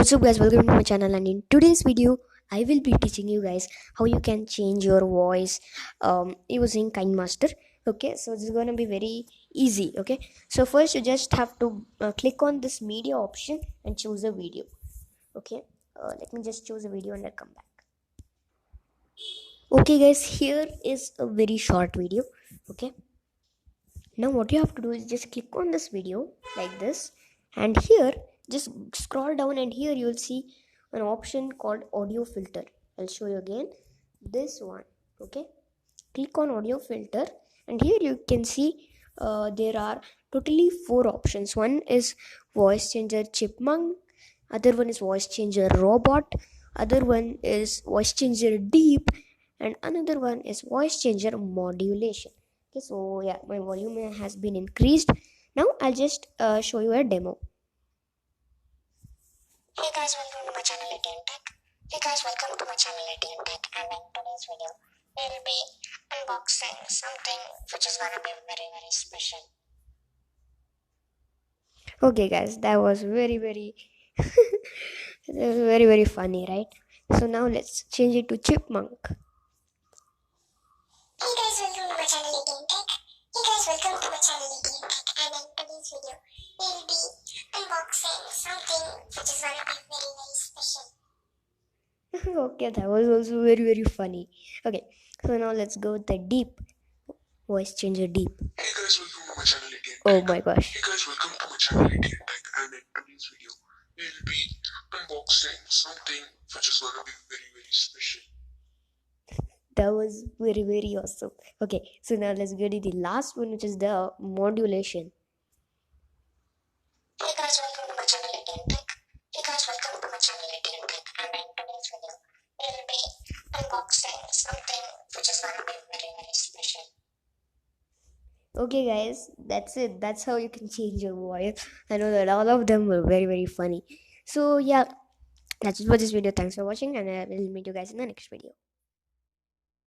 What's up guys, welcome to my channel, and in today's video I will be teaching you guys how you can change your voice using Kinemaster. Okay, so this is going to be very easy. Okay, so first you just have to click on this media option and choose a video. Okay, let me just choose a video and I'll come back. Okay guys, here is a very short video. Okay, now what you have to do is just click on this video like this, and here just scroll down, and here you will see an option called audio filter. I'll show you again, this one. Okay, click on audio filter, and here you can see there are totally 4 options. One is voice changer chipmunk, other one is voice changer robot, other one is voice changer deep, and another one is voice changer modulation. Okay, so yeah, my volume has been increased. Now I'll just show you a demo. Hey guys, welcome to my channel ATM Tech. Hey guys, welcome to my channel ATM Tech, and in today's video, we'll be unboxing something which is gonna be very special. Okay guys, that was very that was very funny, right? So now let's change it to chipmunk. Hey guys, welcome to my channel ATM Tech. Hey guys, welcome to my channel ATM Tech, and in today's video, we'll be unboxing something which is gonna be very special. Okay, that was also very funny. Okay, so now let's go with the deep voice changer deep. Hey guys, welcome to my channel ATM Tech. Oh my gosh. Hey guys, welcome to my channel ATM Tech, and in today's video, we'll be unboxing something which is gonna be very special. That was very awesome. Okay, so now let's go to the last one, which is the modulation. Hey guys, welcome to my channel ATM Tech. Hey guys, welcome to my channel ATM Tech, and in today's video, we'll be unboxing something which is gonna be very special. Okay guys, that's it. That's how you can change your voice. I know that all of them were very funny. So yeah, that's it for this video. Thanks for watching, and I will meet you guys in the next video.